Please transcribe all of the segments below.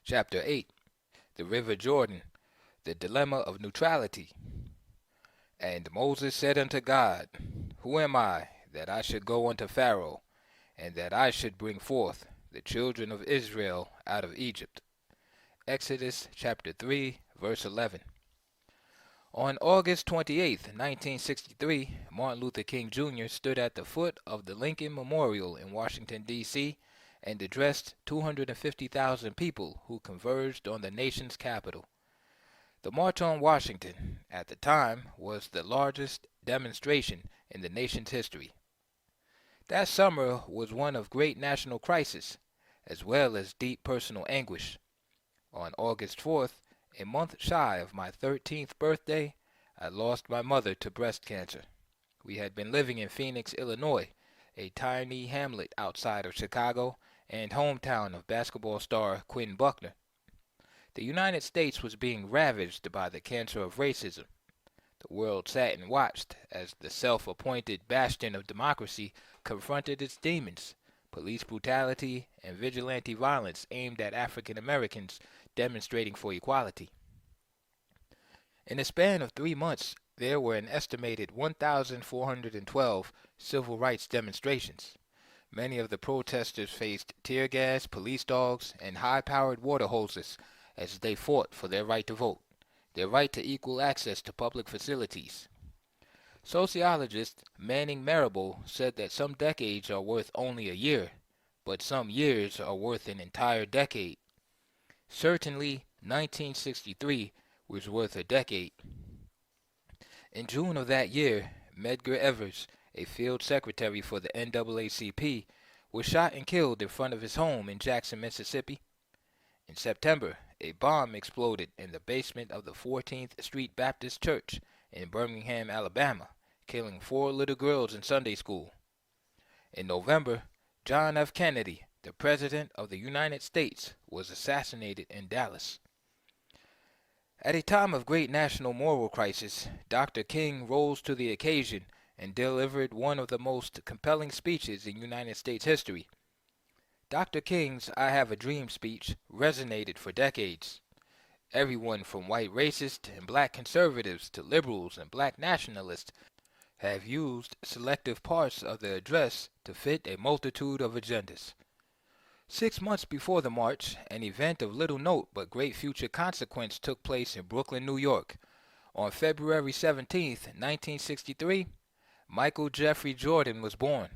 Chapter 8. The River Jordan, the Dilemma of Neutrality. And Moses said unto God, Who am I, that I should go unto Pharaoh, and that I should bring forth the children of Israel out of Egypt? Exodus chapter 3, verse 11. On August 28, 1963, Martin Luther King Jr. stood at the foot of the Lincoln Memorial in Washington, D.C., and addressed 250,000 people who converged on the nation's capital. The March on Washington, at the time, was the largest demonstration in the nation's history. That summer was one of great national crisis, as well as deep personal anguish. On August 4th, a month shy of my 13th birthday, I lost my mother to breast cancer. We had been living in Phoenix, Illinois, a tiny hamlet outside of Chicago and hometown of basketball star Quinn Buckner. The United States was being ravaged by the cancer of racism. The world sat and watched as the self-appointed bastion of democracy confronted its demons, police brutality and vigilante violence aimed at African Americans demonstrating for equality. In a span of 3 months, there were an estimated 1,412 civil rights demonstrations. Many of the protesters faced tear gas, police dogs, and high-powered water hoses as they fought for their right to vote, their right to equal access to public facilities. Sociologist Manning Marable said that some decades are worth only a year, but some years are worth an entire decade. Certainly, 1963 was worth a decade. In June of that year, Medgar Evers, a field secretary for the NAACP, was shot and killed in front of his home in Jackson, Mississippi. In September, a bomb exploded in the basement of the 14th Street Baptist Church in Birmingham, Alabama, killing 4 little girls in Sunday school. In November, John F. Kennedy, the President of the United States, was assassinated in Dallas. At a time of great national moral crisis, Dr. King rose to the occasion and delivered one of the most compelling speeches in United States history. Dr. King's I Have a Dream speech resonated for decades. Everyone from white racists and black conservatives to liberals and black nationalists have used selective parts of the address to fit a multitude of agendas. 6 months before the march, an event of little note but great future consequence took place in Brooklyn, New York. On February 17, 1963, Michael Jeffrey Jordan was born.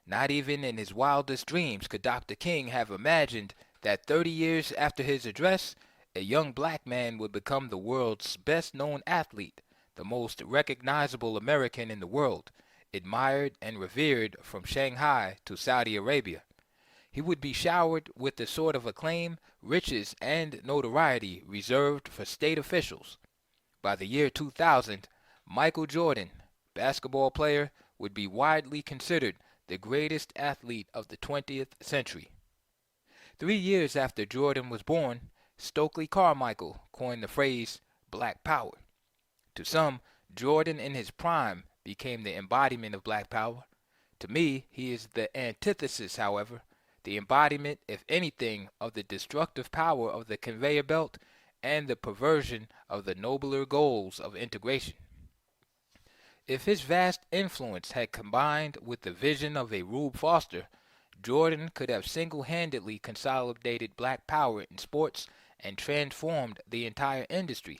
Not even in his wildest dreams could Dr. King have imagined that 30 years after his address, a young black man would become the world's best-known athlete, the most recognizable American in the world, admired and revered from Shanghai to Saudi Arabia. He would be showered with the sort of acclaim, riches, and notoriety reserved for state officials. By the year 2000, Michael Jordan, basketball player, would be widely considered the greatest athlete of the 20th century. 3 years after Jordan was born, Stokely Carmichael coined the phrase Black Power. To some, Jordan in his prime became the embodiment of black power. To me, he is the antithesis, however, the embodiment, if anything, of the destructive power of the conveyor belt and the perversion of the nobler goals of integration. If his vast influence had combined with the vision of a Rube Foster, Jordan could have single-handedly consolidated black power in sports and transformed the entire industry.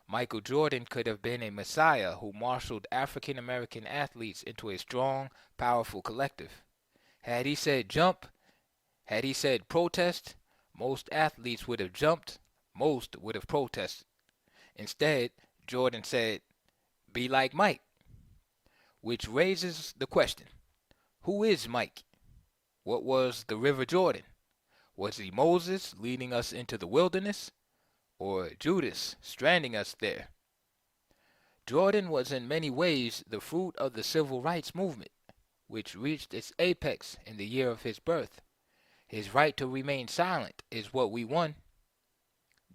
Michael Jordan could have been a messiah who marshaled African American athletes into a strong, powerful collective. Had he said jump, had he said protest, most athletes would have jumped, most would have protested. Instead, Jordan said, be like Mike. Which raises the question, who is Mike? What was the River Jordan? Was he Moses leading us into the wilderness? Or Judas stranding us there? Jordan was in many ways the fruit of the civil rights movement, which reached its apex in the year of his birth. His right to remain silent is what we won.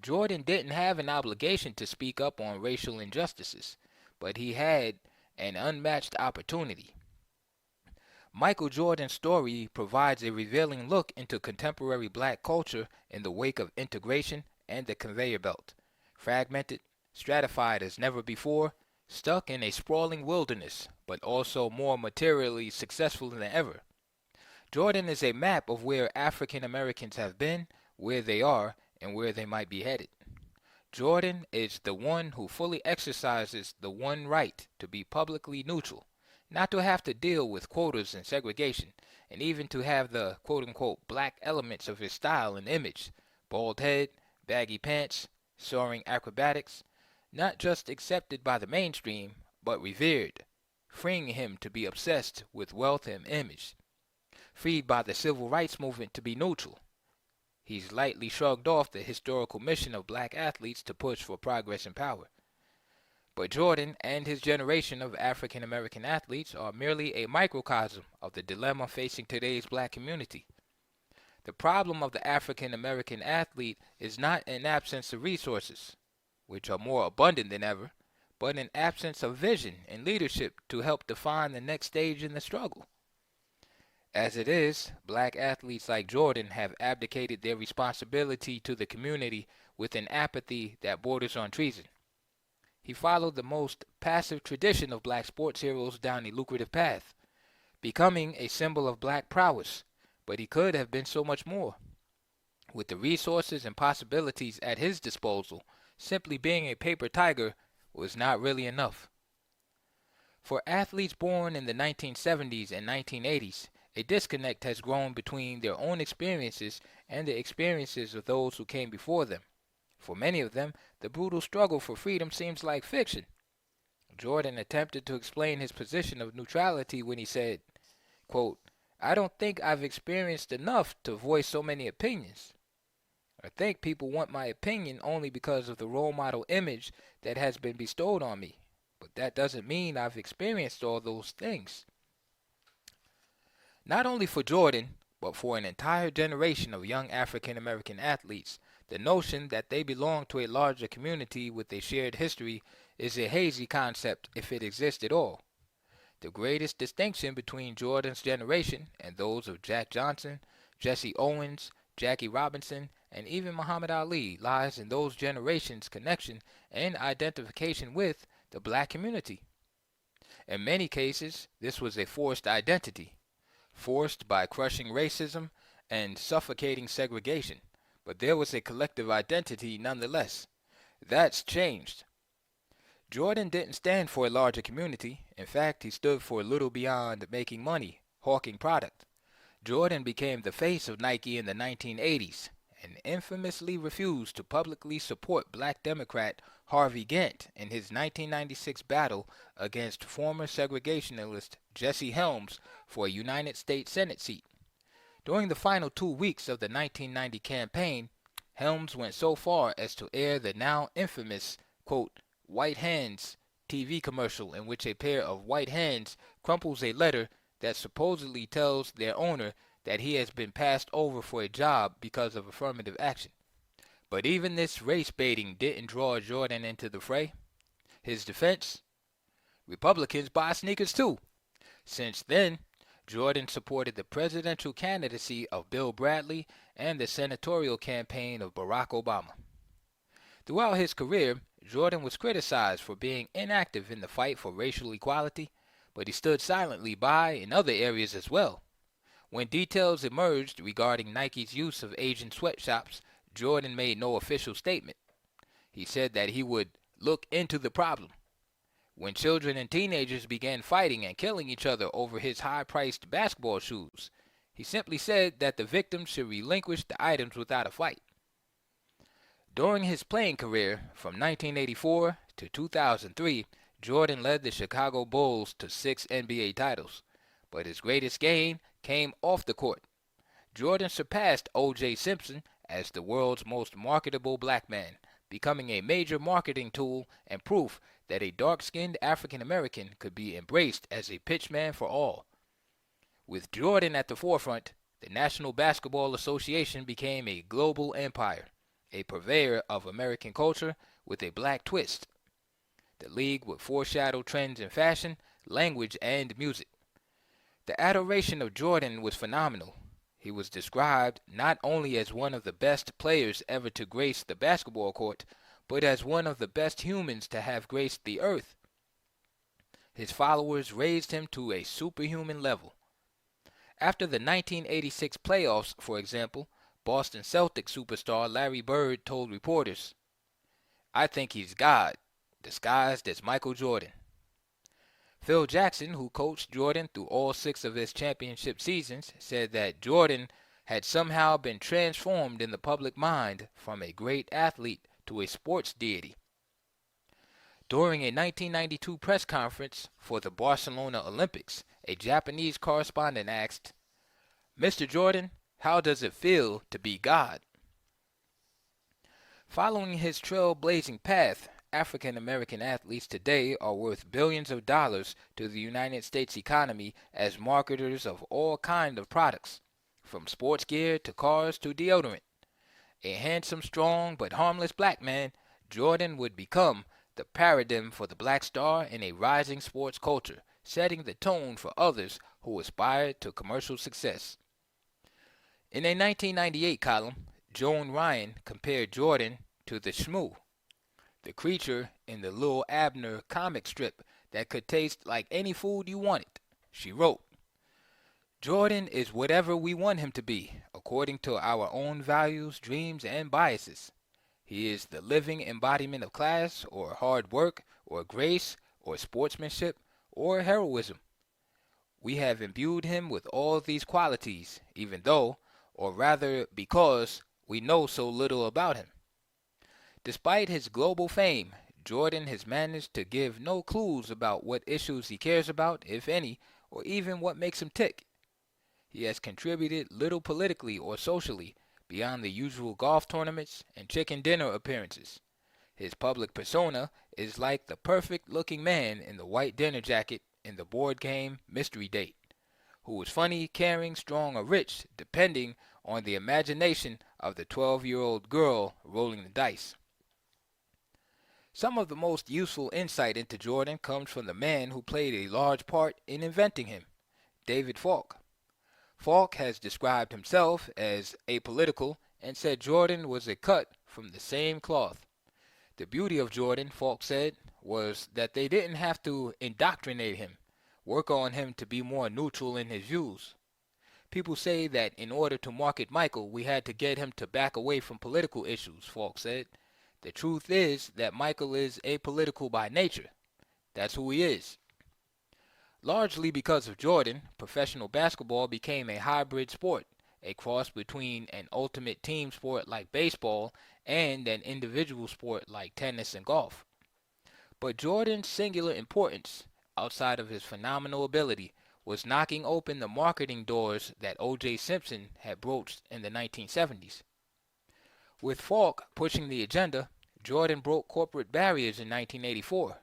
Jordan didn't have an obligation to speak up on racial injustices, but he had an unmatched opportunity. Michael Jordan's story provides a revealing look into contemporary black culture in the wake of integration and the conveyor belt. Fragmented, stratified as never before, stuck in a sprawling wilderness, but also more materially successful than ever. Jordan is a map of where African Americans have been, where they are, and where they might be headed. Jordan is the one who fully exercises the one right to be publicly neutral, not to have to deal with quotas and segregation, and even to have the quote-unquote black elements of his style and image, bald head, baggy pants, soaring acrobatics, not just accepted by the mainstream, but revered, freeing him to be obsessed with wealth and image, freed by the civil rights movement to be neutral. He's lightly shrugged off the historical mission of black athletes to push for progress and power. But Jordan and his generation of African American athletes are merely a microcosm of the dilemma facing today's black community. The problem of the African American athlete is not an absence of resources, which are more abundant than ever, but an absence of vision and leadership to help define the next stage in the struggle. As it is, black athletes like Jordan have abdicated their responsibility to the community with an apathy that borders on treason. He followed the most passive tradition of black sports heroes down a lucrative path, becoming a symbol of black prowess, but he could have been so much more. With the resources and possibilities at his disposal, simply being a paper tiger was not really enough. For athletes born in the 1970s and 1980s, a disconnect has grown between their own experiences and the experiences of those who came before them. For many of them, the brutal struggle for freedom seems like fiction. Jordan attempted to explain his position of neutrality when he said, quote, "I don't think I've experienced enough to voice so many opinions. I think people want my opinion only because of the role model image that has been bestowed on me. But that doesn't mean I've experienced all those things." Not only for Jordan, but for an entire generation of young African American athletes, the notion that they belong to a larger community with a shared history is a hazy concept if it exists at all. The greatest distinction between Jordan's generation and those of Jack Johnson, Jesse Owens, Jackie Robinson, and even Muhammad Ali lies in those generations' connection and identification with the black community. In many cases, this was a forced identity, forced by crushing racism and suffocating segregation, but there was a collective identity nonetheless. That's changed. Jordan didn't stand for a larger community. In fact, he stood for a little beyond making money, hawking product. Jordan became the face of Nike in the 1980s and infamously refused to publicly support black Democrat Harvey Gantt in his 1996 battle against former segregationalist Jesse Helms for a United States Senate seat. During the final 2 weeks of the 1990 campaign, Helms went so far as to air the now infamous, quote, "White Hands" TV commercial in which a pair of white hands crumples a letter that supposedly tells their owner that he has been passed over for a job because of affirmative action. But even this race baiting didn't draw Jordan into the fray. His defense? Republicans buy sneakers too. Since then, Jordan supported the presidential candidacy of Bill Bradley and the senatorial campaign of Barack Obama. Throughout his career, Jordan was criticized for being inactive in the fight for racial equality, but he stood silently by in other areas as well. When details emerged regarding Nike's use of Asian sweatshops, Jordan made no official statement. He said that he would look into the problem. When children and teenagers began fighting and killing each other over his high-priced basketball shoes, he simply said that the victims should relinquish the items without a fight. During his playing career, from 1984 to 2003, Jordan led the Chicago Bulls to 6 NBA titles, but his greatest gain came off the court. Jordan surpassed O.J. Simpson as the world's most marketable black man, becoming a major marketing tool and proof that a dark-skinned African American could be embraced as a pitchman for all. With Jordan at the forefront, the National Basketball Association became a global empire, a purveyor of American culture with a black twist. The league would foreshadow trends in fashion, language, and music. The adoration of Jordan was phenomenal. He was described not only as one of the best players ever to grace the basketball court, but as one of the best humans to have graced the earth. His followers raised him to a superhuman level. After the 1986 playoffs, for example, Boston Celtics superstar Larry Bird told reporters, "I think he's God, disguised as Michael Jordan." Phil Jackson, who coached Jordan through all 6 of his championship seasons, said that Jordan had somehow been transformed in the public mind from a great athlete to a sports deity. During a 1992 press conference for the Barcelona Olympics, a Japanese correspondent asked, "Mr. Jordan, how does it feel to be God?" Following his trailblazing path, African American athletes today are worth billions of dollars to the United States economy as marketers of all kinds of products, from sports gear to cars to deodorant. A handsome, strong, but harmless black man, Jordan would become the paradigm for the black star in a rising sports culture, setting the tone for others who aspired to commercial success. In a 1998 column, Joan Ryan compared Jordan to the Shmoo, the creature in the Lil Abner comic strip that could taste like any food you wanted. She wrote, "Jordan is whatever we want him to be, according to our own values, dreams, and biases. He is the living embodiment of class, or hard work, or grace, or sportsmanship, or heroism. We have imbued him with all these qualities, even though, or rather because, we know so little about him." Despite his global fame, Jordan has managed to give no clues about what issues he cares about, if any, or even what makes him tick. He has contributed little politically or socially beyond the usual golf tournaments and chicken dinner appearances. His public persona is like the perfect-looking man in the white dinner jacket in the board game Mystery Date, who is funny, caring, strong, or rich, depending on the imagination of the 12-year-old girl rolling the dice. Some of the most useful insight into Jordan comes from the man who played a large part in inventing him, David Falk. Falk has described himself as apolitical and said Jordan was a cut from the same cloth. The beauty of Jordan, Falk said, was that they didn't have to indoctrinate him, work on him to be more neutral in his views. People say that in order to market Michael, we had to get him to back away from political issues, Falk said. The truth is that Michael is apolitical by nature. That's who he is. Largely because of Jordan, professional basketball became a hybrid sport, a cross between an ultimate team sport like baseball and an individual sport like tennis and golf. But Jordan's singular importance, outside of his phenomenal ability, was knocking open the marketing doors that O.J. Simpson had broached in the 1970s. With Falk pushing the agenda, Jordan broke corporate barriers in 1984.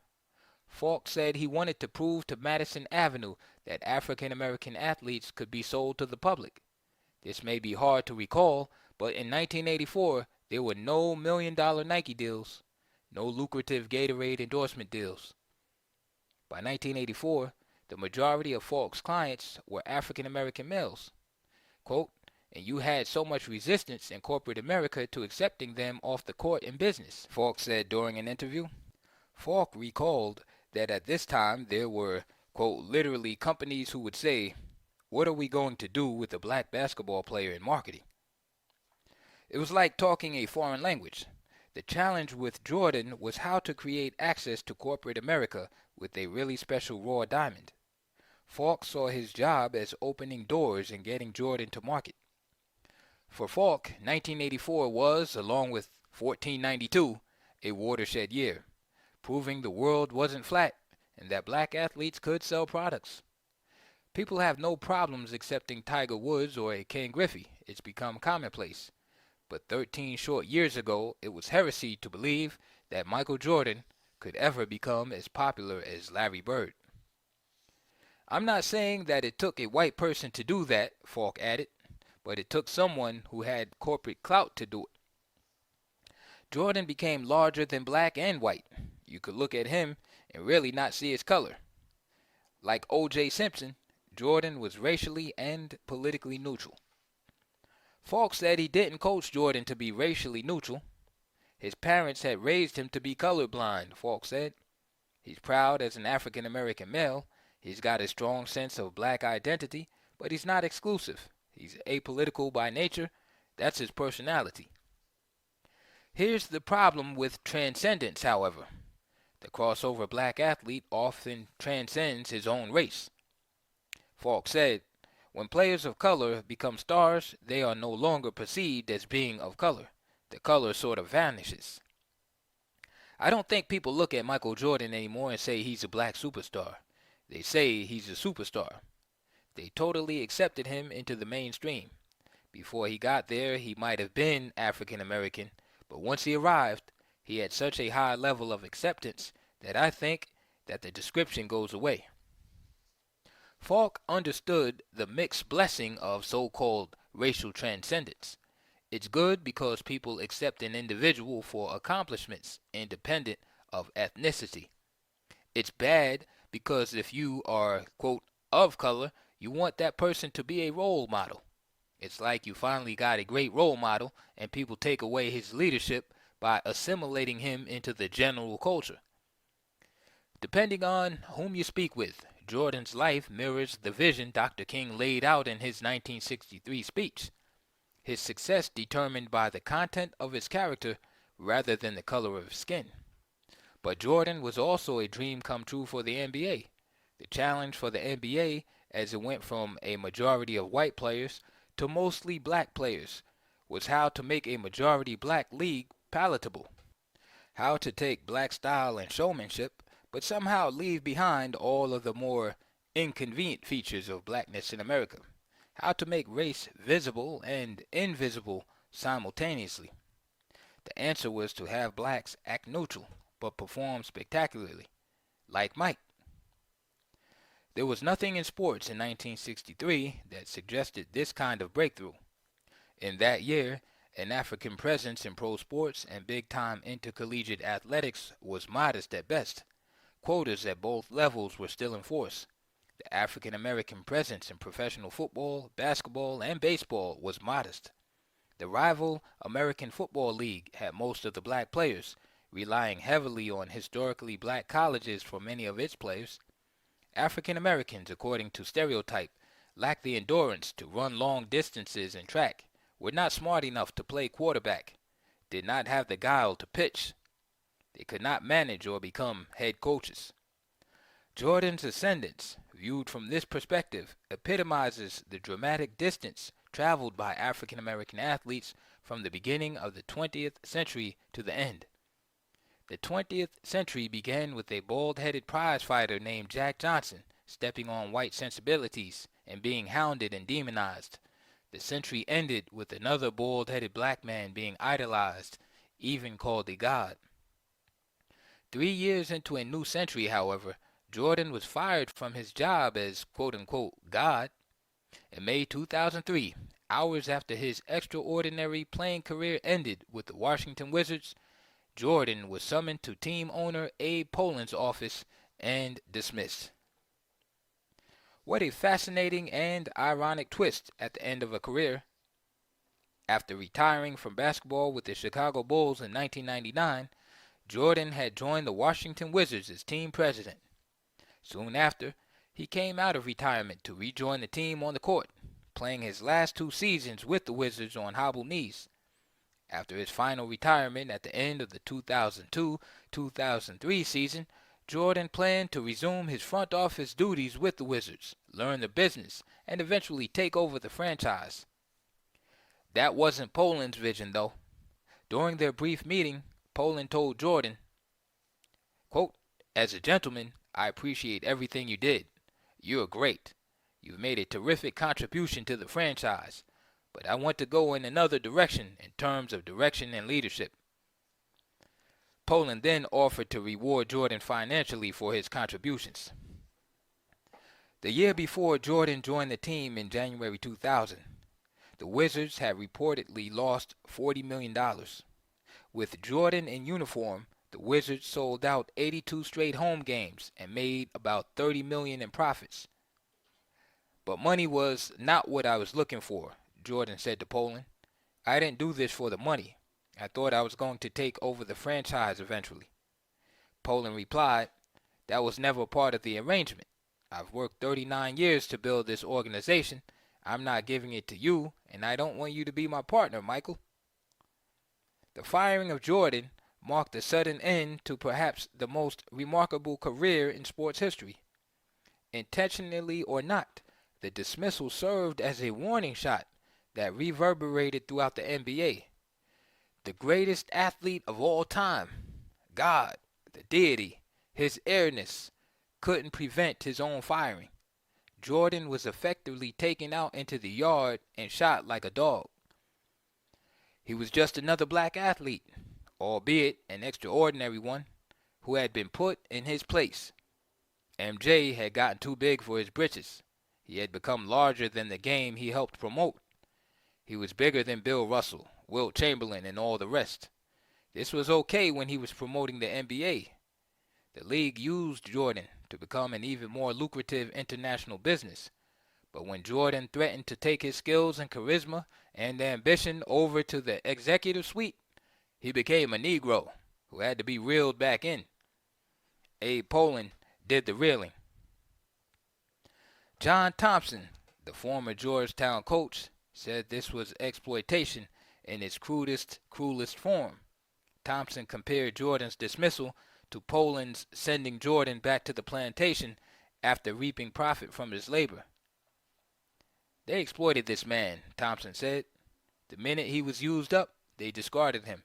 Falk said he wanted to prove to Madison Avenue that African American athletes could be sold to the public. This may be hard to recall, but in 1984 there were no million-dollar Nike deals, no lucrative Gatorade endorsement deals. By 1984, the majority of Falk's clients were African American males. Quote, "And you had so much resistance in corporate America to accepting them off the court in business," Falk said during an interview. Falk recalled that at this time there were, quote, literally companies who would say, "What are we going to do with a black basketball player in marketing?" It was like talking a foreign language. The challenge with Jordan was how to create access to corporate America with a really special raw diamond. Falk saw his job as opening doors and getting Jordan to market. For Falk, 1984 was, along with 1492, a watershed year, proving the world wasn't flat and that black athletes could sell products. People have no problems accepting Tiger Woods or a Ken Griffey. It's become commonplace. But 13 short years ago, it was heresy to believe that Michael Jordan could ever become as popular as Larry Bird. "I'm not saying that it took a white person to do that," Falk added, "but it took someone who had corporate clout to do it." Jordan became larger than black and white. You could look at him and really not see his color. Like O.J. Simpson, Jordan was racially and politically neutral. Falk said he didn't coach Jordan to be racially neutral. His parents had raised him to be colorblind, Falk said. He's proud as an African American male. He's got a strong sense of black identity, but he's not exclusive. He's apolitical by nature. That's his personality. Here's the problem with transcendence, however. The crossover black athlete often transcends his own race. Falk said, when players of color become stars, they are no longer perceived as being of color. The color sort of vanishes. I don't think people look at Michael Jordan anymore and say he's a black superstar. They say he's a superstar. They totally accepted him into the mainstream. Before he got there, he might have been African American, but once he arrived, he had such a high level of acceptance that I think that the description goes away. Falk understood the mixed blessing of so-called racial transcendence. It's good because people accept an individual for accomplishments independent of ethnicity. It's bad because if you are, quote, of color, you want that person to be a role model. It's like you finally got a great role model and people take away his leadership by assimilating him into the general culture. Depending on whom you speak with, Jordan's life mirrors the vision Dr. King laid out in his 1963 speech. His success determined by the content of his character rather than the color of his skin. But Jordan was also a dream come true for the NBA. The challenge for the NBA, as it went from a majority of white players to mostly black players, was how to make a majority black league palatable. How to take black style and showmanship, but somehow leave behind all of the more inconvenient features of blackness in America. How to make race visible and invisible simultaneously. The answer was to have blacks act neutral, but perform spectacularly, like Mike. There was nothing in sports in 1963 that suggested this kind of breakthrough. In that year, an African presence in pro sports and big-time intercollegiate athletics was modest at best. Quotas at both levels were still in force. The African American presence in professional football, basketball, and baseball was modest. The rival American Football League had most of the black players, relying heavily on historically black colleges for many of its players. African Americans, according to stereotype, lacked the endurance to run long distances in track, were not smart enough to play quarterback, did not have the guile to pitch. They could not manage or become head coaches. Jordan's ascendance, viewed from this perspective, epitomizes the dramatic distance traveled by African American athletes from the beginning of the 20th century to the end. The 20th century began with a bald-headed prizefighter named Jack Johnson stepping on white sensibilities and being hounded and demonized. The century ended with another bald-headed black man being idolized, even called a god. 3 years into a new century, however, Jordan was fired from his job as quote-unquote God. In May 2003, hours after his extraordinary playing career ended with the Washington Wizards, Jordan was summoned to team owner Abe Poland's office and dismissed. What a fascinating and ironic twist at the end of a career. After retiring from basketball with the Chicago Bulls in 1999, Jordan had joined the Washington Wizards as team president. Soon after, he came out of retirement to rejoin the team on the court, playing his last 2 seasons with the Wizards on hobbled knees. After his final retirement at the end of the 2002-2003 season, Jordan planned to resume his front office duties with the Wizards, learn the business, and eventually take over the franchise. That wasn't Poland's vision, though. During their brief meeting, Poland told Jordan, quote, "As a gentleman, I appreciate everything you did. You're great. You've made a terrific contribution to the franchise, but I want to go in another direction in terms of direction and leadership." Poland then offered to reward Jordan financially for his contributions. The year before Jordan joined the team in January 2000, the Wizards had reportedly lost $40 million. With Jordan in uniform, the Wizards sold out 82 straight home games and made about $30 million in profits. But money was not what I was looking for, Jordan said to Poland. I didn't do this for the money. I thought I was going to take over the franchise eventually. Poland replied, that was never part of the arrangement. I've worked 39 years to build this organization. I'm not giving it to you, and I don't want you to be my partner, Michael. The firing of Jordan marked the sudden end to perhaps the most remarkable career in sports history. Intentionally or not, the dismissal served as a warning shot that reverberated throughout the NBA. The greatest athlete of all time, God, the deity, his airness, couldn't prevent his own firing. Jordan was effectively taken out into the yard and shot like a dog. He was just another black athlete, albeit an extraordinary one, who had been put in his place. MJ had gotten too big for his britches. He had become larger than the game he helped promote. He was bigger than Bill Russell, Wilt Chamberlain, and all the rest. This was okay when he was promoting the NBA. The league used Jordan to become an even more lucrative international business. But when Jordan threatened to take his skills and charisma and ambition over to the executive suite, he became a Negro who had to be reeled back in. Abe Poland did the reeling. John Thompson, the former Georgetown coach, said this was exploitation in its crudest, cruelest form. Thompson compared Jordan's dismissal to Poland's sending Jordan back to the plantation after reaping profit from his labor. They exploited this man, Thompson said. The minute he was used up, they discarded him.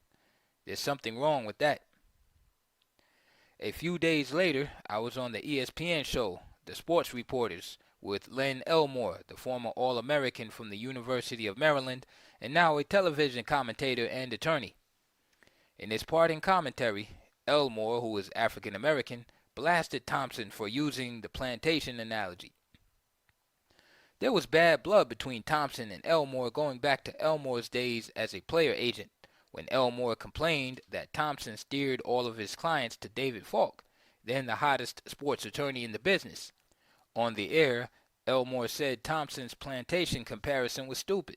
There's something wrong with that. A few days later, I was on the ESPN show, The Sports Reporters, with Len Elmore, the former All-American from the University of Maryland, and now a television commentator and attorney. In his parting commentary, Elmore, who is African American, blasted Thompson for using the plantation analogy. There was bad blood between Thompson and Elmore going back to Elmore's days as a player agent, when Elmore complained that Thompson steered all of his clients to David Falk, then the hottest sports attorney in the business. On the air, Elmore said Thompson's plantation comparison was stupid.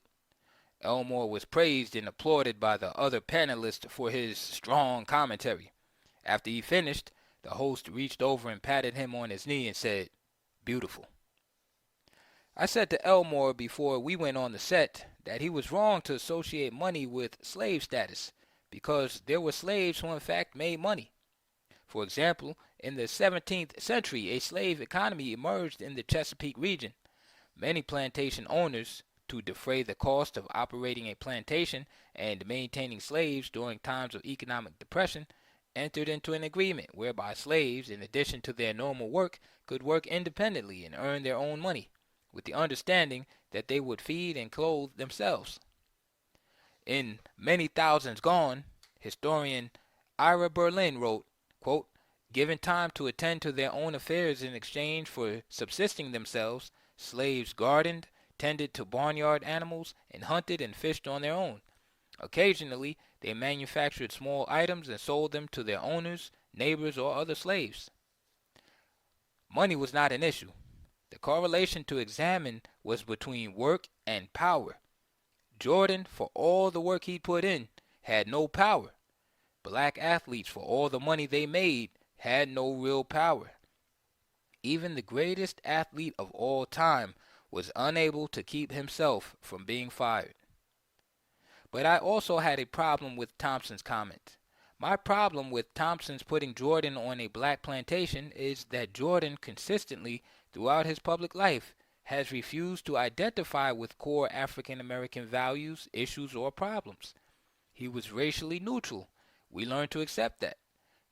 Elmore was praised and applauded by the other panelists for his strong commentary. After he finished, the host reached over and patted him on his knee and said, "Beautiful." I said to Elmore before we went on the set that he was wrong to associate money with slave status, because there were slaves who in fact made money. For example, in the 17th century, a slave economy emerged in the Chesapeake region. Many plantation owners, to defray the cost of operating a plantation and maintaining slaves during times of economic depression, entered into an agreement whereby slaves, in addition to their normal work, could work independently and earn their own money, with the understanding that they would feed and clothe themselves. In Many Thousands Gone, historian Ira Berlin wrote, quote, "Given time to attend to their own affairs in exchange for subsisting themselves, slaves gardened, tended to barnyard animals, and hunted and fished on their own. Occasionally, they manufactured small items and sold them to their owners, neighbors, or other slaves." Money was not an issue. The correlation to examine was between work and power. Jordan, for all the work he put in, had no power. Black athletes, for all the money they made, had no real power. Even the greatest athlete of all time was unable to keep himself from being fired. But I also had a problem with Thompson's comment. My problem with Thompson's putting Jordan on a black plantation is that Jordan consistently, throughout his public life, has refused to identify with core African American values, issues, or problems. He was racially neutral. We learned to accept that.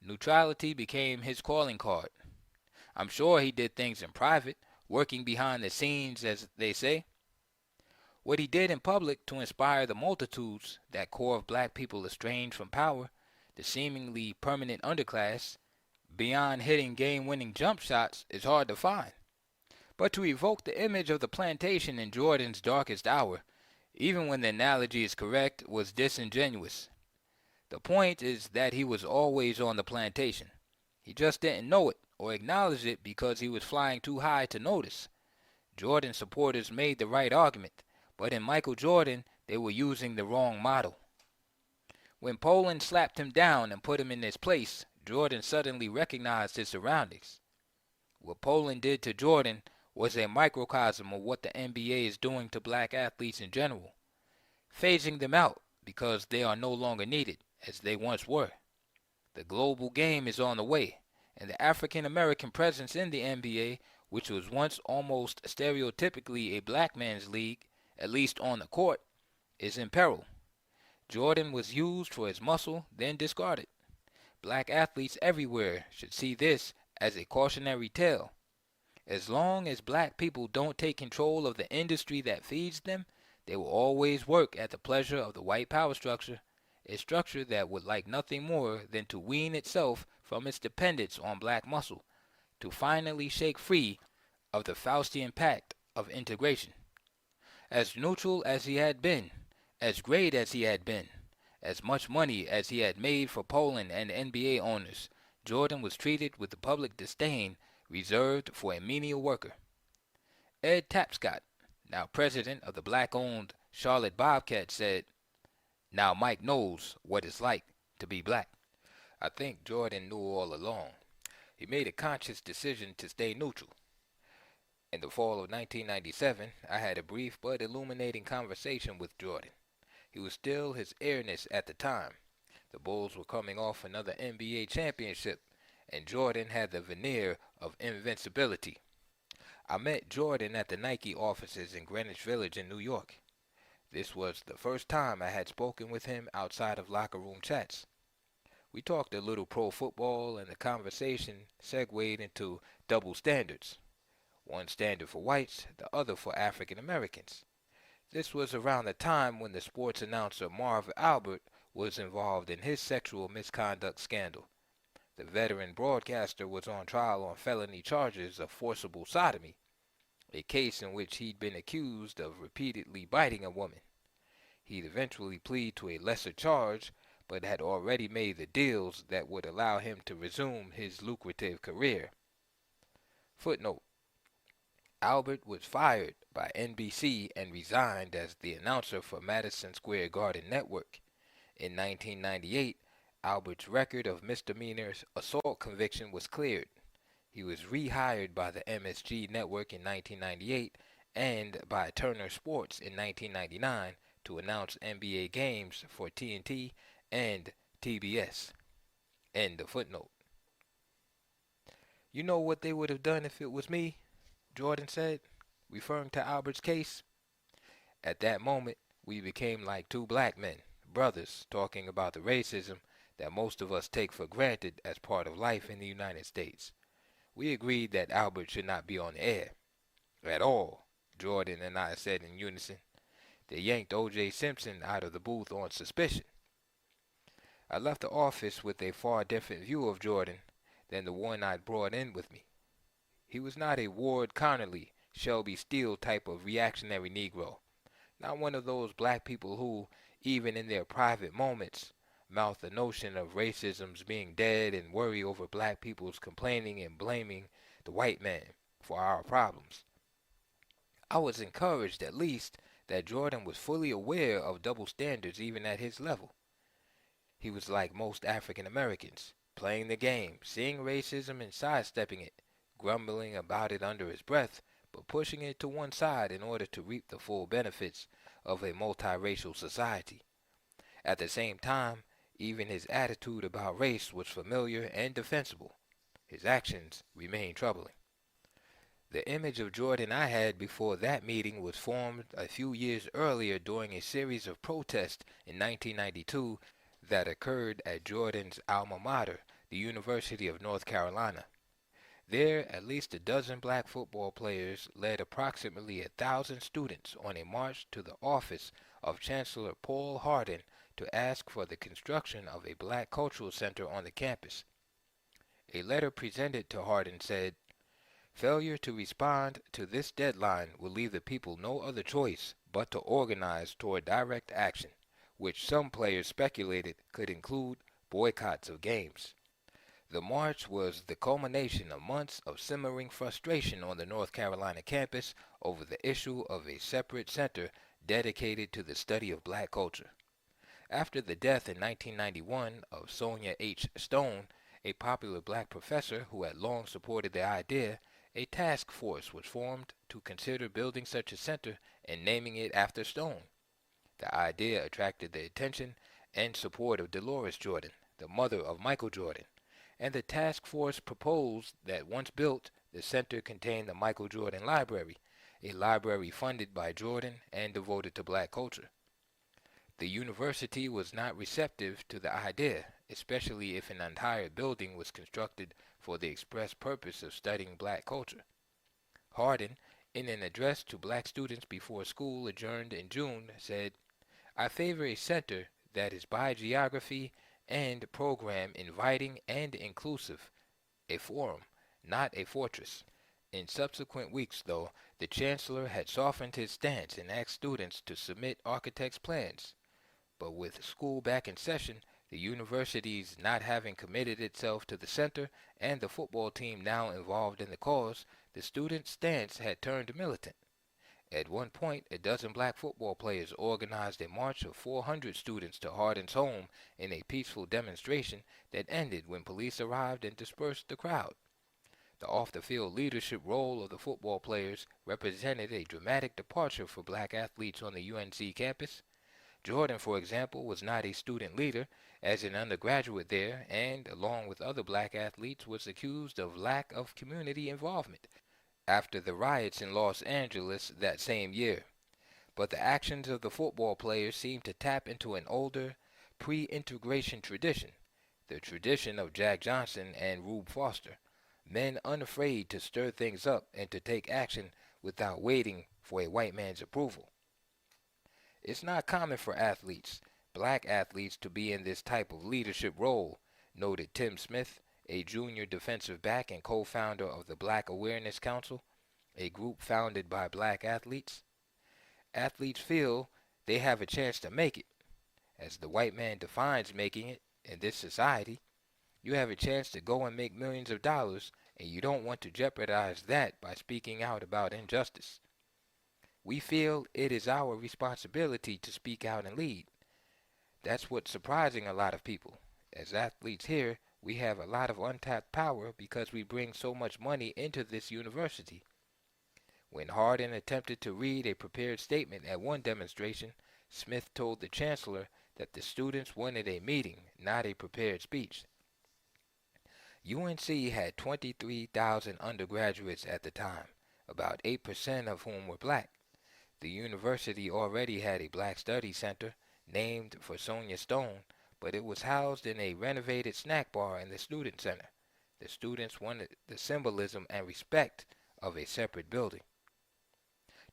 Neutrality became his calling card. I'm sure he did things in private, working behind the scenes, as they say. What he did in public to inspire the multitudes, that core of black people estranged from power, the seemingly permanent underclass, beyond hitting game-winning jump shots, is hard to find. But to evoke the image of the plantation in Jordan's darkest hour, even when the analogy is correct, was disingenuous. The point is that he was always on the plantation. He just didn't know it or acknowledge it because he was flying too high to notice. Jordan supporters made the right argument, but in Michael Jordan, they were using the wrong model. When Poland slapped him down and put him in his place, Jordan suddenly recognized his surroundings. What Poland did to Jordan was a microcosm of what the NBA is doing to black athletes in general, phasing them out because they are no longer needed as they once were. The global game is on the way, and the African American presence in the NBA, which was once almost stereotypically a black man's league, at least on the court, is in peril. Jordan was used for his muscle, then discarded. Black athletes everywhere should see this as a cautionary tale. As long as black people don't take control of the industry that feeds them, they will always work at the pleasure of the white power structure, a structure that would like nothing more than to wean itself from its dependence on black muscle, to finally shake free of the Faustian pact of integration. As neutral as he had been, as great as he had been, as much money as he had made for Poland and NBA owners, Jordan was treated with the public disdain reserved for a menial worker. Ed Tapscott, now president of the black-owned Charlotte Bobcats, said, "Now Mike knows what it's like to be black." I think Jordan knew all along. He made a conscious decision to stay neutral. In the fall of 1997, I had a brief but illuminating conversation with Jordan. He was still his airness at the time. The Bulls were coming off another NBA championship, and Jordan had the veneer of invincibility. I met Jordan at the Nike offices in Greenwich Village in New York. This was the first time I had spoken with him outside of locker room chats. We talked a little pro football, and the conversation segued into double standards. One standard for whites, the other for African Americans. This was around the time when the sports announcer Marv Albert was involved in his sexual misconduct scandal. The veteran broadcaster was on trial on felony charges of forcible sodomy, a case in which he'd been accused of repeatedly biting a woman. He'd eventually plead to a lesser charge, but had already made the deals that would allow him to resume his lucrative career. Footnote: Albert was fired by NBC and resigned as the announcer for Madison Square Garden Network. In 1998, Albert's record of misdemeanor assault conviction was cleared. He was rehired by the MSG Network in 1998 and by Turner Sports in 1999 to announce NBA games for TNT and TBS. End of footnote. "You know what they would have done if it was me?" Jordan said, referring to Albert's case. "At that moment, we became like two black men, brothers, talking about the racism that most of us take for granted as part of life in the United States. We agreed that Albert should not be on the air. At all," Jordan and I said in unison. "They yanked O.J. Simpson out of the booth on suspicion." I left the office with a far different view of Jordan than the one I'd brought in with me. He was not a Ward Connerly, Shelby Steele type of reactionary Negro, not one of those black people who, even in their private moments, mouth the notion of racism's being dead and worry over black people's complaining and blaming the white man for our problems. I was encouraged, at least, that Jordan was fully aware of double standards even at his level. He was like most African Americans, playing the game, seeing racism and sidestepping it, grumbling about it under his breath, but pushing it to one side in order to reap the full benefits of a multiracial society. At the same time, even his attitude about race was familiar and defensible. His actions remained troubling. The image of Jordan I had before that meeting was formed a few years earlier during a series of protests in 1992 that occurred at Jordan's alma mater, the University of North Carolina. There, at least a dozen black football players led approximately 1,000 students on a march to the office of Chancellor Paul Hardin to ask for the construction of a black cultural center on the campus. A letter presented to Hardin said, "Failure to respond to this deadline will leave the people no other choice but to organize toward direct action, which some players speculated could include boycotts of games." The march was the culmination of months of simmering frustration on the North Carolina campus over the issue of a separate center dedicated to the study of black culture. After the death in 1991 of Sonia H. Stone, a popular black professor who had long supported the idea, a task force was formed to consider building such a center and naming it after Stone. The idea attracted the attention and support of Dolores Jordan, the mother of Michael Jordan, and the task force proposed that once built, the center contain the Michael Jordan Library, a library funded by Jordan and devoted to black culture. The university was not receptive to the idea, especially if an entire building was constructed for the express purpose of studying black culture. Rhoden, in an address to black students before school adjourned in June, said, "I favor a center that is by geography and program inviting and inclusive, a forum, not a fortress." In subsequent weeks, though, the chancellor had softened his stance and asked students to submit architect's plans. But with school back in session, the university's not having committed itself to the center and the football team now involved in the cause, the student stance had turned militant. At one point, a dozen black football players organized a march of 400 students to Rhoden's home in a peaceful demonstration that ended when police arrived and dispersed the crowd. The off-the-field leadership role of the football players represented a dramatic departure for black athletes on the UNC campus. Jordan, for example, was not a student leader as an undergraduate there and, along with other black athletes, was accused of lack of community involvement after the riots in Los Angeles that same year. But the actions of the football players seemed to tap into an older, pre-integration tradition, the tradition of Jack Johnson and Rube Foster, men unafraid to stir things up and to take action without waiting for a white man's approval. It's not common for athletes, black athletes, to be in this type of leadership role, noted Tim Smith, a junior defensive back and co-founder of the Black Awareness Council, a group founded by black athletes. Athletes feel they have a chance to make it. As the white man defines making it in this society, you have a chance to go and make millions of dollars, and you don't want to jeopardize that by speaking out about injustice. We feel it is our responsibility to speak out and lead. That's what's surprising a lot of people. As athletes here, we have a lot of untapped power because we bring so much money into this university. When Rhoden attempted to read a prepared statement at one demonstration, Smith told the chancellor that the students wanted a meeting, not a prepared speech. UNC had 23,000 undergraduates at the time, about 8% of whom were black. The university already had a Black Studies Center named for Sonia Stone, but it was housed in a renovated snack bar in the student center. The students wanted the symbolism and respect of a separate building.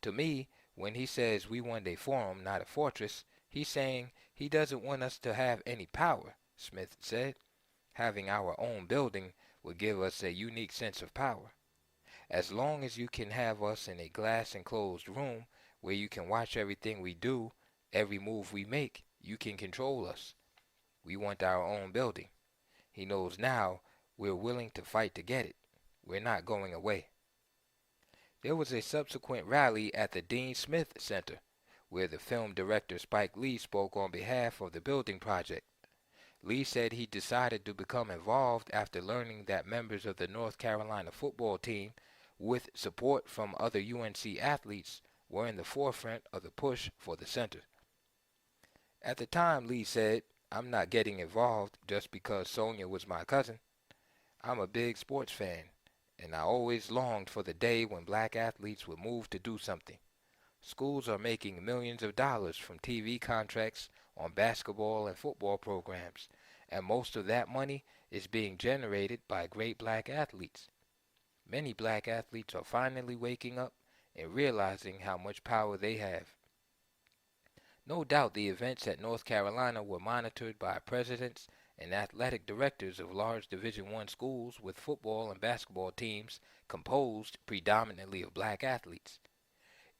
To me, when he says we want a forum, not a fortress, he's saying he doesn't want us to have any power, Smith said. Having our own building would give us a unique sense of power. As long as you can have us in a glass-enclosed room where you can watch everything we do, every move we make, you can control us. We want our own building. He knows now we're willing to fight to get it. We're not going away. There was a subsequent rally at the Dean Smith Center, where the film director Spike Lee spoke on behalf of the building project. Lee said he decided to become involved after learning that members of the North Carolina football team, with support from other UNC athletes, were in the forefront of the push for the center. At the time, Lee said, "I'm not getting involved just because Sonia was my cousin. I'm a big sports fan, and I always longed for the day when black athletes would move to do something. Schools are making millions of dollars from TV contracts on basketball and football programs, and most of that money is being generated by great black athletes. Many black athletes are finally waking up and realizing how much power they have." No doubt the events at North Carolina were monitored by presidents and athletic directors of large Division I schools with football and basketball teams composed predominantly of black athletes.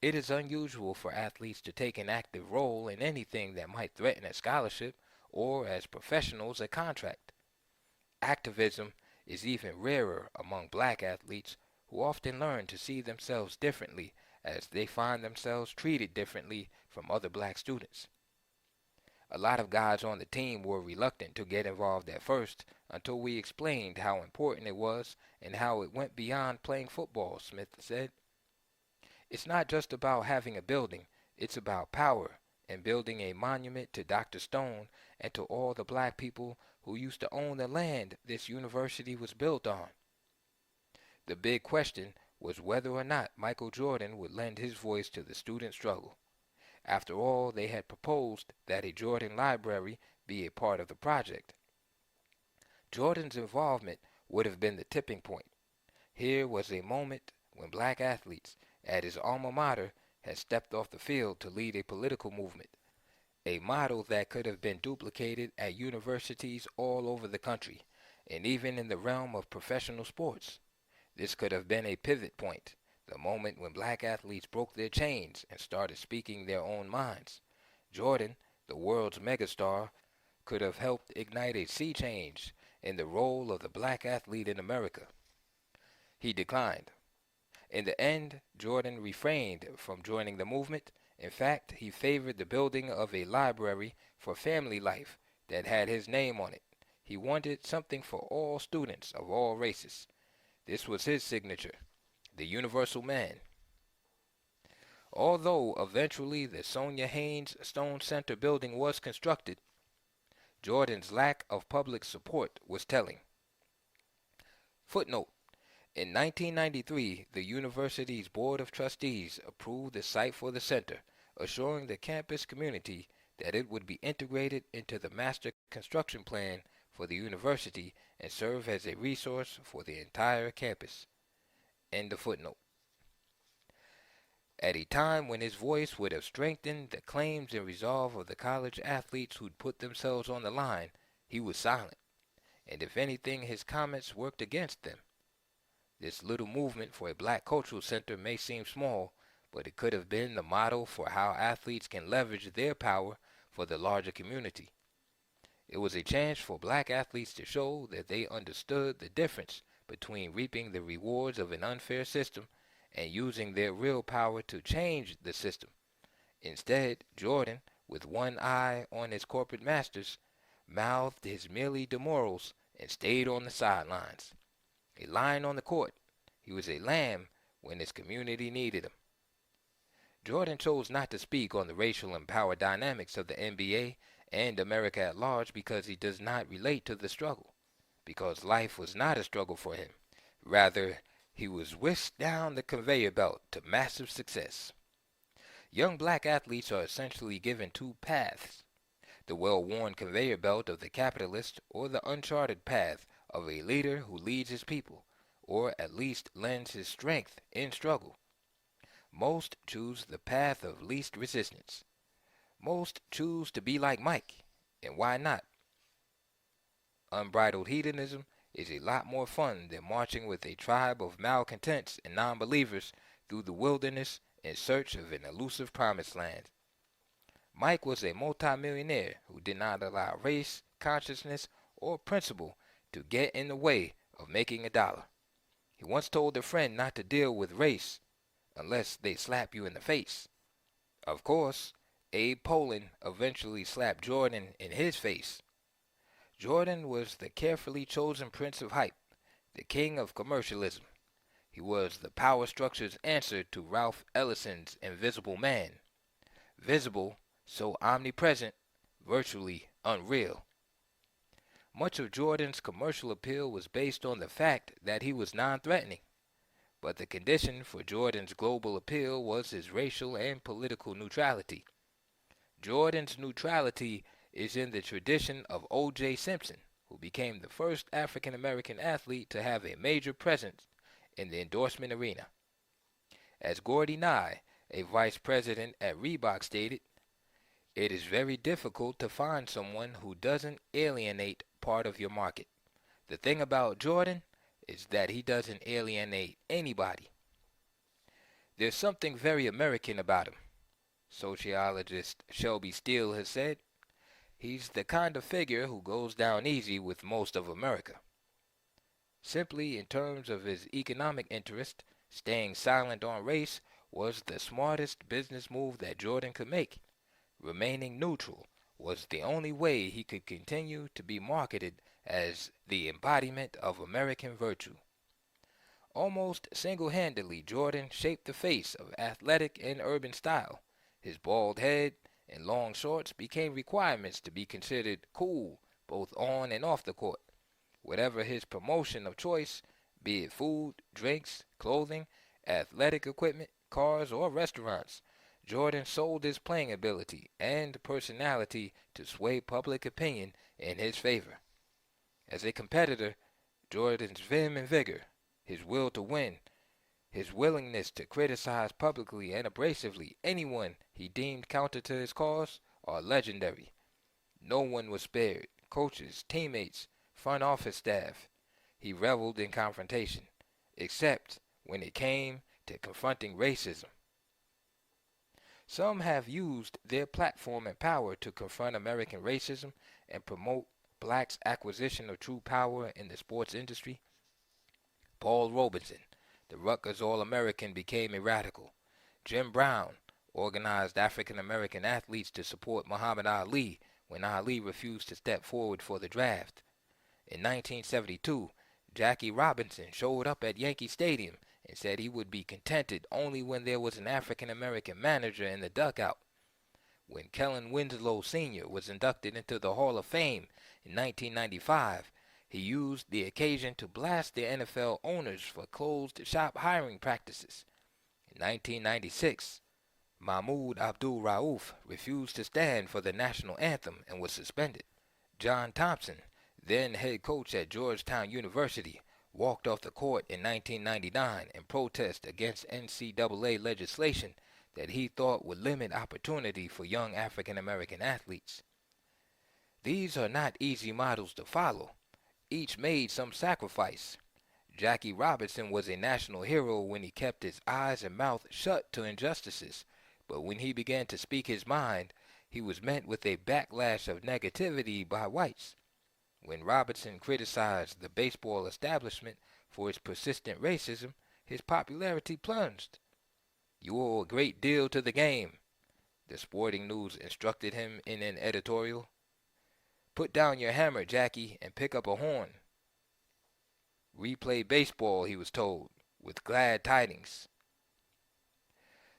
It is unusual for athletes to take an active role in anything that might threaten a scholarship or, as professionals, a contract. Activism is even rarer among black athletes who often learn to see themselves differently as they find themselves treated differently from other black students. A lot of guys on the team were reluctant to get involved at first until we explained how important it was and how it went beyond playing football, Smith said. It's not just about having a building, it's about power and building a monument to Dr. Stone and to all the black people who used to own the land this university was built on. The big question was whether or not Michael Jordan would lend his voice to the student struggle. After all, they had proposed that a Jordan library be a part of the project. Jordan's involvement would have been the tipping point. Here was a moment when black athletes at his alma mater had stepped off the field to lead a political movement, a model that could have been duplicated at universities all over the country, and even in the realm of professional sports. This could have been a pivot point, the moment when black athletes broke their chains and started speaking their own minds. Jordan, the world's megastar, could have helped ignite a sea change in the role of the black athlete in America. He declined. In the end, Jordan refrained from joining the movement. In fact, he favored the building of a library for family life that had his name on it. He wanted something for all students of all races. This was his signature, the Universal Man. Although eventually the Sonia Haynes Stone Center building was constructed, Jordan's lack of public support was telling. Footnote: in 1993, the university's Board of Trustees approved the site for the center, assuring the campus community that it would be integrated into the master construction plan for the university and serve as a resource for the entire campus. End of footnote. At a time when his voice would have strengthened the claims and resolve of the college athletes who'd put themselves on the line, he was silent, and if anything, his comments worked against them. This little movement for a black cultural center may seem small, but it could have been the model for how athletes can leverage their power for the larger community. It was a chance for black athletes to show that they understood the difference between reaping the rewards of an unfair system and using their real power to change the system. Instead, Jordan, with one eye on his corporate masters, mouthed his merely demorals and stayed on the sidelines. A lion on the court, he was a lamb when his community needed him. Jordan chose not to speak on the racial and power dynamics of the NBA and America at large because he does not relate to the struggle, because life was not a struggle for him. Rather, he was whisked down the conveyor belt to massive success. Young black athletes are essentially given two paths: the well-worn conveyor belt of the capitalist or the uncharted path of a leader who leads his people, or at least lends his strength in struggle. Most choose the path of least resistance. Most choose to be like Mike, and why not? Unbridled hedonism is a lot more fun than marching with a tribe of malcontents and non-believers through the wilderness in search of an elusive promised land. Mike was a multimillionaire who did not allow race, consciousness, or principle to get in the way of making a dollar. He once told a friend not to deal with race unless they slap you in the face. Of course, Abe Pollin eventually slapped Jordan in his face. Jordan was the carefully chosen prince of hype, the king of commercialism. He was the power structure's answer to Ralph Ellison's Invisible Man. Visible, so omnipresent, virtually unreal. Much of Jordan's commercial appeal was based on the fact that he was non-threatening, but the condition for Jordan's global appeal was his racial and political neutrality. Jordan's neutrality is in the tradition of O.J. Simpson, who became the first African-American athlete to have a major presence in the endorsement arena. As Gordy Nye, a vice president at Reebok, stated, "It is very difficult to find someone who doesn't alienate part of your market. The thing about Jordan is that he doesn't alienate anybody." There's something very American about him, sociologist Shelby Steele has said. He's the kind of figure who goes down easy with most of America. Simply, in terms of his economic interest, staying silent on race was the smartest business move that Jordan could make. Remaining neutral was the only way he could continue to be marketed as the embodiment of American virtue. Almost single-handedly, Jordan shaped the face of athletic and urban style. His bald head and long shorts became requirements to be considered cool both on and off the court. Whatever his promotion of choice, be it food, drinks, clothing, athletic equipment, cars, or restaurants, Jordan sold his playing ability and personality to sway public opinion in his favor. As a competitor, Jordan's vim and vigor, his will to win, his willingness to criticize publicly and abrasively anyone he deemed counter to his cause, are legendary. No one was spared, coaches, teammates, front office staff. He reveled in confrontation, except when it came to confronting racism. Some have used their platform and power to confront American racism and promote blacks' acquisition of true power in the sports industry. Paul Robeson, the Rutgers All-American, became a radical. Jim Brown organized African American athletes to support Muhammad Ali when Ali refused to step forward for the draft. In 1972, Jackie Robinson showed up at Yankee Stadium and said he would be contented only when there was an African American manager in the dugout. When Kellen Winslow Sr. was inducted into the Hall of Fame in 1995, he used the occasion to blast the NFL owners for closed-shop hiring practices. In 1996, Mahmoud Abdul-Rauf refused to stand for the national anthem and was suspended. John Thompson, then head coach at Georgetown University, walked off the court in 1999 in protest against NCAA legislation that he thought would limit opportunity for young African American athletes. These are not easy models to follow. Each made some sacrifice. Jackie Robinson was a national hero when he kept his eyes and mouth shut to injustices, but when he began to speak his mind, he was met with a backlash of negativity by whites. When Robinson criticized the baseball establishment for its persistent racism, his popularity plunged. "You owe a great deal to the game," the Sporting News instructed him in an editorial. "Put down your hammer, Jackie, and pick up a horn." "Replay baseball," he was told, with glad tidings.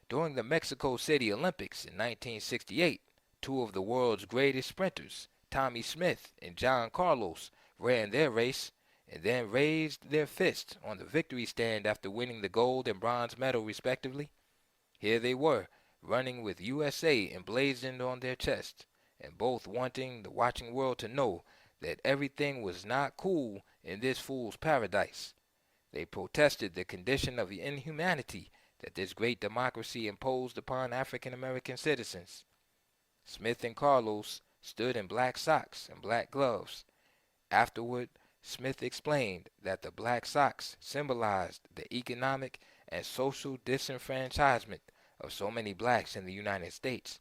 During the Mexico City Olympics in 1968, two of the world's greatest sprinters, Tommy Smith and John Carlos, ran their race and then raised their fists on the victory stand after winning the gold and bronze medal respectively. Here they were, running with USA emblazoned on their chests, and both wanting the watching world to know that everything was not cool in this fool's paradise. They protested the condition of inhumanity that this great democracy imposed upon African American citizens. Smith and Carlos stood in black socks and black gloves. Afterward, Smith explained that the black socks symbolized the economic and social disenfranchisement of so many blacks in the United States.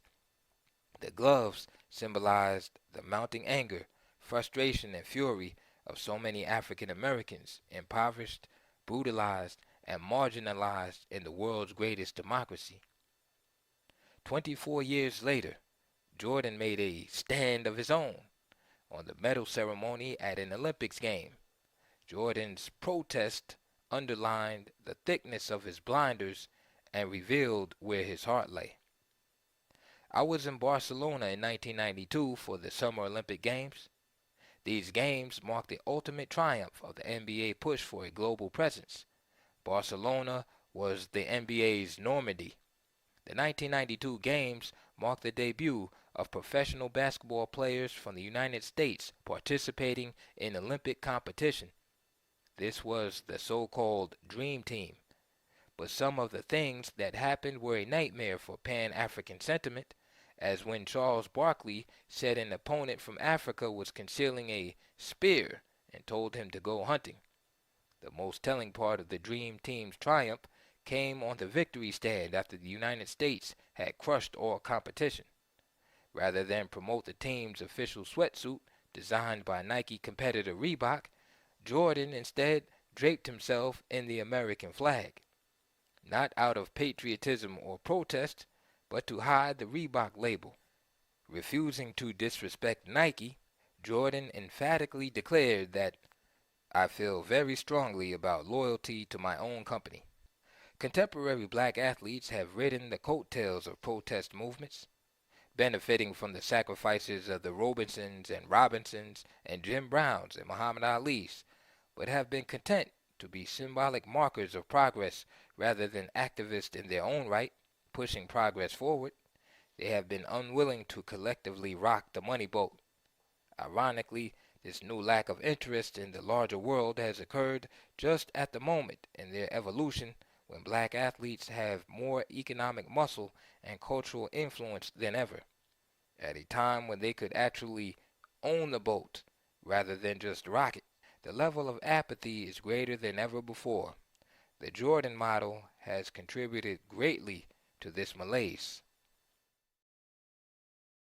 The gloves symbolized the mounting anger, frustration, and fury of so many African Americans, impoverished, brutalized, and marginalized in the world's greatest democracy. 24 years later, Jordan made a stand of his own on the medal ceremony at an Olympics game. Jordan's protest underlined the thickness of his blinders and revealed where his heart lay. "I was in Barcelona in 1992 for the Summer Olympic Games. These games marked the ultimate triumph of the NBA push for a global presence. Barcelona was the NBA's Normandy. The 1992 Games marked the debut of professional basketball players from the United States participating in Olympic competition. This was the so-called Dream Team. But some of the things that happened were a nightmare for Pan-African sentiment, as when Charles Barkley said an opponent from Africa was concealing a spear and told him to go hunting. The most telling part of the Dream Team's triumph came on the victory stand after the United States had crushed all competition. Rather than promote the team's official sweatsuit designed by Nike competitor Reebok, Jordan instead draped himself in the American flag, not out of patriotism or protest, but to hide the Reebok label. Refusing to disrespect Nike, Jordan emphatically declared that I feel very strongly about loyalty to my own company. Contemporary black athletes have ridden the coattails of protest movements, benefiting from the sacrifices of the Robinsons and Jim Browns and Muhammad Ali's, but have been content to be symbolic markers of progress rather than activists in their own right, pushing progress forward. They have been unwilling to collectively rock the money boat. Ironically, this new lack of interest in the larger world has occurred just at the moment in their evolution when black athletes have more economic muscle and cultural influence than ever, at a time when they could actually own the boat rather than just rock it. The level of apathy is greater than ever before. The Jordan model has contributed greatly to this malaise.